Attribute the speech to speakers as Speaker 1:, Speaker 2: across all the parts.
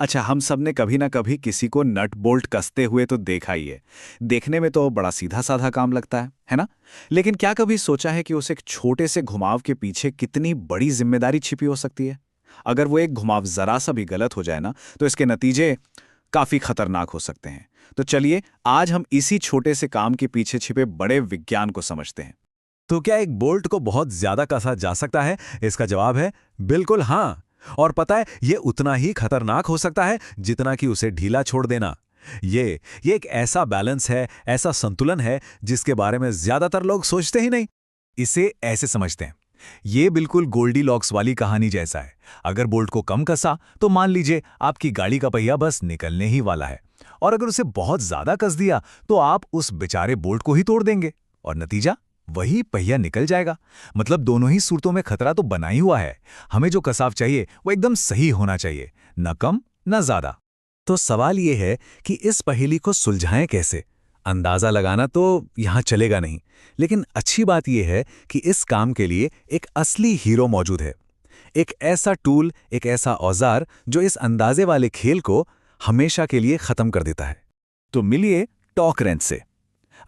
Speaker 1: अच्छा, हम सब ने कभी ना कभी किसी को नट बोल्ट कसते हुए तो देखा ही है। देखने में तो बड़ा सीधा साधा काम लगता है ना? लेकिन क्या कभी सोचा है कि उस एक छोटे से घुमाव के पीछे कितनी बड़ी जिम्मेदारी छिपी हो सकती है? अगर वो एक घुमाव जरा सा भी गलत हो जाए ना, तो इसके नतीजे काफी खतरनाक हो सकते हैं। तो चलिए, आज हम इसी छोटे से काम के पीछे छिपे बड़े विज्ञान को समझते हैं।
Speaker 2: तो क्या एक बोल्ट को बहुत ज्यादा कसा जा सकता है? इसका जवाब है बिल्कुल हाँ। और पता है, ये उतना ही खतरनाक हो सकता है जितना कि उसे ढीला छोड़ देना। ये एक ऐसा बैलेंस है, ऐसा संतुलन है जिसके बारे में ज्यादातर लोग सोचते ही नहीं। इसे ऐसे समझते हैं, ये बिल्कुल गोल्डीलॉक्स वाली कहानी जैसा है। अगर बोल्ट को कम कसा तो मान लीजिए आपकी गाड़ी का पहिया बस निकलने ही वाला है, और अगर उसे बहुत ज्यादा कस दिया तो आप उस बेचारे बोल्ट को ही तोड़ देंगे, और नतीजा वही पहिया निकल जाएगा। मतलब दोनों ही सूरतों में खतरा तो बना ही हुआ है। हमें जो कसाव चाहिए वो एकदम सही होना चाहिए, न कम न ज्यादा। तो सवाल ये है कि इस पहेली को सुलझाएं कैसे? अंदाजा लगाना तो यहां चलेगा नहीं, लेकिन अच्छी बात यह है कि इस काम के लिए एक असली हीरो मौजूद है। एक ऐसा टूल, एक ऐसा औजार जो इस अंदाजे वाले खेल को हमेशा के लिए खत्म कर देता है। तो मिलिए टॉर्क रेंच से।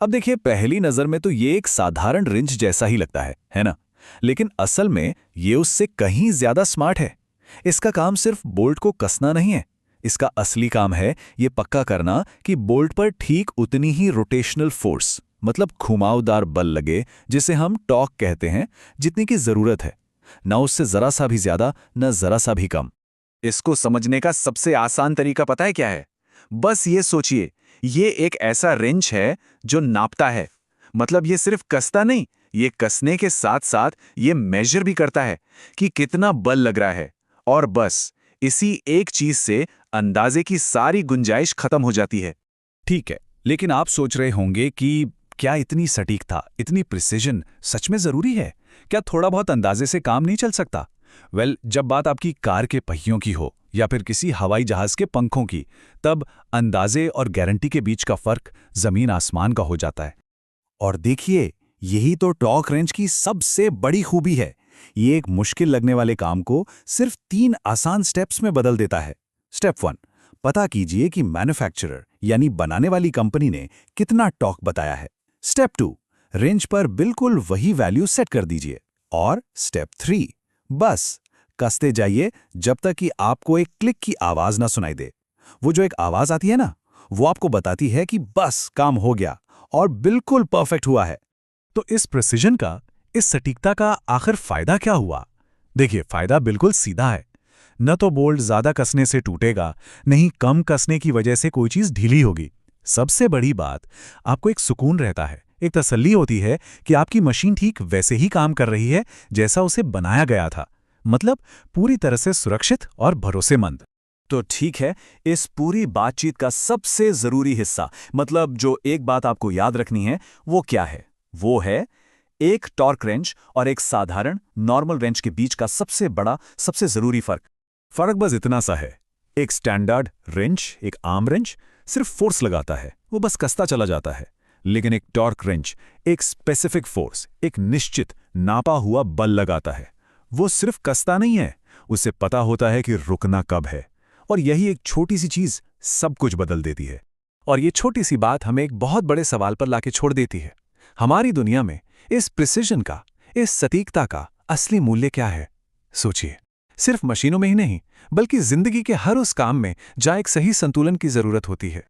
Speaker 2: अब देखिए, पहली नजर में तो ये एक साधारण रिंच जैसा ही लगता है ना? लेकिन असल में ये उससे कहीं ज्यादा स्मार्ट है। इसका काम सिर्फ बोल्ट को कसना नहीं है। इसका असली काम है ये पक्का करना कि बोल्ट पर ठीक उतनी ही रोटेशनल फोर्स, मतलब घुमावदार बल लगे, जिसे हम टॉर्क कहते हैं, जितनी की जरूरत है। ना उससे जरा सा भी ज्यादा, न जरा सा भी कम।
Speaker 1: इसको समझने का सबसे आसान तरीका पता है क्या है? बस ये सोचिए, ये एक ऐसा रेंच है जो नापता है। मतलब ये सिर्फ कसता नहीं, ये कसने के साथ साथ ये मेजर भी करता है कि कितना बल लग रहा है। और बस इसी एक चीज से अंदाजे की सारी गुंजाइश खत्म हो जाती है।
Speaker 2: ठीक है, लेकिन आप सोच रहे होंगे कि क्या इतनी सटीकता, इतनी प्रिसिजन सच में जरूरी है? क्या थोड़ा बहुत अंदाजे से काम नहीं चल सकता? जब बात आपकी कार के पहियों की हो या फिर किसी हवाई जहाज के पंखों की, तब अंदाजे और गारंटी के बीच का फर्क जमीन आसमान का हो जाता है। और देखिए, यही तो टॉर्क रेंच की सबसे बड़ी खूबी है। ये एक मुश्किल लगने वाले काम को सिर्फ 3 आसान स्टेप्स में बदल देता है। स्टेप 1, पता कीजिए कि मैन्युफैक्चरर यानी बनाने वाली कंपनी ने कितना टॉर्क बताया है। स्टेप 2, रेंच पर बिल्कुल वही वैल्यू सेट कर दीजिए। और स्टेप 3, बस कसते जाइए जब तक कि आपको एक क्लिक की आवाज ना सुनाई दे। वो जो एक आवाज आती है ना, वो आपको बताती है कि बस काम हो गया और बिल्कुल परफेक्ट हुआ है। तो इस प्रिसिजन का, इस सटीकता का आखिर फायदा क्या हुआ? देखिए, फायदा बिल्कुल सीधा है। न तो बोल्ट ज्यादा कसने से टूटेगा, नहीं कम कसने की वजह से कोई चीज ढीली होगी। सबसे बड़ी बात, आपको एक सुकून रहता है, एक तसल्ली होती है कि आपकी मशीन ठीक वैसे ही काम कर रही है जैसा उसे बनाया गया था। मतलब पूरी तरह से सुरक्षित और भरोसेमंद।
Speaker 1: तो ठीक है, इस पूरी बातचीत का सबसे जरूरी हिस्सा, मतलब जो एक बात आपको याद रखनी है, वो क्या है? वो है एक टॉर्क रेंच और एक साधारण नॉर्मल रेंच के बीच का सबसे बड़ा, सबसे जरूरी फर्क।
Speaker 2: फर्क बस इतना सा है, एक स्टैंडर्ड रेंच, एक आर्म रेंच, सिर्फ फोर्स लगाता है, वो बस कसता चला जाता है। लेकिन एक टॉर्क रेंच एक स्पेसिफिक फोर्स, एक निश्चित नापा हुआ बल लगाता है। वो सिर्फ कसता नहीं है, उसे पता होता है कि रुकना कब है। और यही एक छोटी सी चीज सब कुछ बदल देती है। और ये छोटी सी बात हमें एक बहुत बड़े सवाल पर लाके छोड़ देती है। हमारी दुनिया में इस प्रिसिजन का, इस सटीकता का असली मूल्य क्या है? सोचिए, सिर्फ मशीनों में ही नहीं, बल्कि जिंदगी के हर उस काम में जहां एक सही संतुलन की जरूरत होती है।